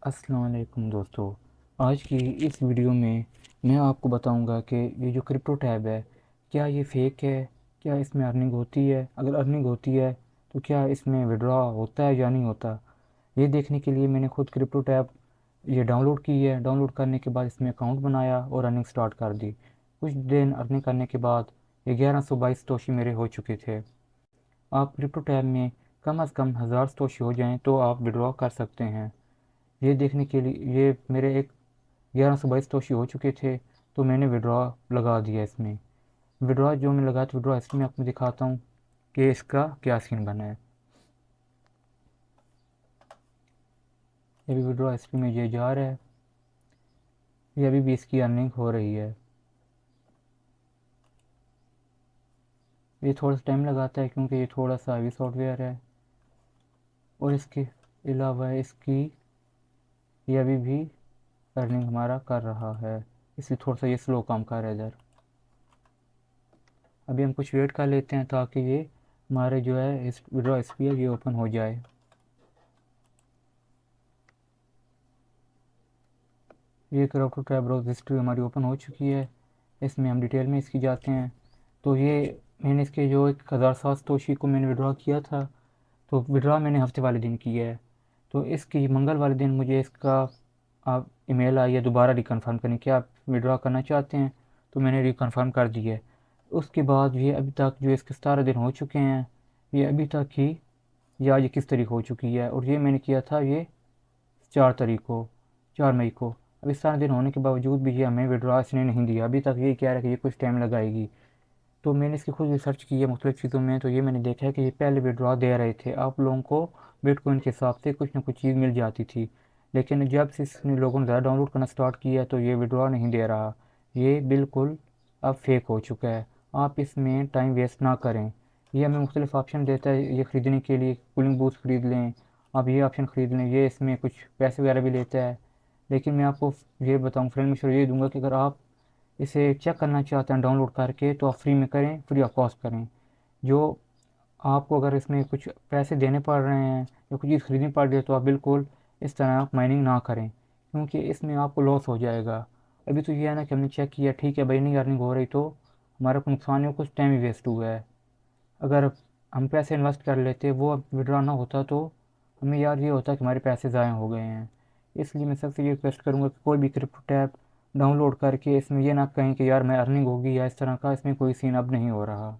अस्सलाम वालेकुम दोस्तों। आज की इस वीडियो में मैं आपको बताऊंगा कि ये जो क्रिप्टो टैब है, क्या ये फ़ेक है, क्या इसमें अर्निंग होती है, अगर अर्निंग होती है तो क्या इसमें विड्रॉ होता है या नहीं होता। ये देखने के लिए मैंने खुद क्रिप्टो टैब ये डाउनलोड की है। डाउनलोड करने के बाद इसमें अकाउंट बनाया और अर्निंग स्टार्ट कर दी। कुछ दिन अर्निंग करने के बाद ये 1122 टोशी मेरे हो चुके थे। आप क्रिप्टो टैब में कम अज़ कम 1000 टोशी हो जाएँ तो आप विड्रॉ कर सकते हैं। ये देखने के लिए ये मेरे एक 1122 तोशी हो चुके थे, तो मैंने विड्रॉ लगा दिया इसमें। विड्रॉ जो मैं लगाया था विड्रॉ हिस्ट्री में आपको दिखाता हूँ कि इसका क्या सीन बना है। ये भी विड्रॉ हिस्ट्री में ये जा रहा है, ये अभी भी इसकी अर्निंग हो रही है। ये थोड़ा सा टाइम लगाता है क्योंकि ये थोड़ा सा हैवी सॉफ्टवेयर है, और इसके अलावा इसकी ये अभी भी अर्निंग हमारा कर रहा है, इसलिए थोड़ा सा ये स्लो काम कर रहा है इधर। अभी हम कुछ वेट कर लेते हैं ताकि ये हमारे जो है इस विड्रॉ हिस्ट्री है ये ओपन हो जाए। ये क्रिप्टो टैब ब्राउज़र हिस्ट्री हमारी ओपन हो चुकी है। इसमें हम डिटेल में इसकी जाते हैं। तो ये मैंने इसके जो 1007 तोशी को मैंने विड्रॉ किया था, तो विड्रॉ मैंने हफ्ते वाले दिन किया है। तो इसकी मंगल वाले दिन मुझे इसका आप ईमेल आई है दोबारा रिकन्फर्म करने कि आप विड्रॉ करना चाहते हैं, तो मैंने रिकन्फर्म कर दिया है। उसके बाद ये अभी तक जो इसके 17 दिन हो चुके हैं, ये अभी तक ही या ये किस तारीख हो चुकी है, और ये मैंने किया था ये 4 मई को। अब इस सारे दिन होने के बावजूद भी ये हमें विड्रॉ इसने नहीं दिया। अभी तक ये कह रहा है कि ये कुछ टाइम लगाएगी। तो मैंने इसकी खुद रिसर्च की है मुख्तलिफ़ चीज़ों में, तो ये मैंने देखा है कि ये पहले विड्रॉ दे रहे थे, आप लोगों को बिटकॉइन के हिसाब से कुछ ना कुछ चीज़ मिल जाती थी। लेकिन जब से इसने लोगों ने ज़्यादा डाउनलोड करना स्टार्ट किया तो ये विड्रॉ नहीं दे रहा। ये बिल्कुल अब फेक हो चुका है। आप इसमें टाइम वेस्ट ना करें। ये हमें मुख्तलिफ़ ऑप्शन देता है ये ख़रीदने के लिए, कूलिंग बूस्ट ख़रीद लें, आप ये ऑप्शन ख़रीद लें। ये इसमें कुछ पैसे वगैरह भी लेता है, लेकिन मैं आपको ये बताऊँ फ्रेंड मशवरा ये दूंगा कि अगर आप इसे चेक करना चाहते हैं डाउनलोड करके तो आप फ्री में करें, फ्री ऑफ कॉस्ट करें। जो आपको अगर इसमें कुछ पैसे देने पड़ रहे हैं या कुछ चीज़ ख़रीदनी पड़ रही है तो आप बिल्कुल इस तरह आप माइनिंग ना करें, क्योंकि इसमें आपको लॉस हो जाएगा। अभी तो ये है ना कि हमने चेक किया, ठीक है भाई नहीं अर्निंग हो रही तो हमारा को नुकसान है, कुछ टाइम ही वेस्ट हुआ है। अगर हम पैसे इन्वेस्ट कर लेते वो विड्रॉ ना होता तो हमें यार ये होता कि हमारे पैसे ज़ाया हो गए हैं। इसलिए मैं सबसे ये रिक्वेस्ट करूँगा कि कोई भी क्रिप्टो टैब डाउनलोड करके इसमें ये ना कहें कि यार मैं अर्निंग होगी या इस तरह का, इसमें कोई सीन अब नहीं हो रहा।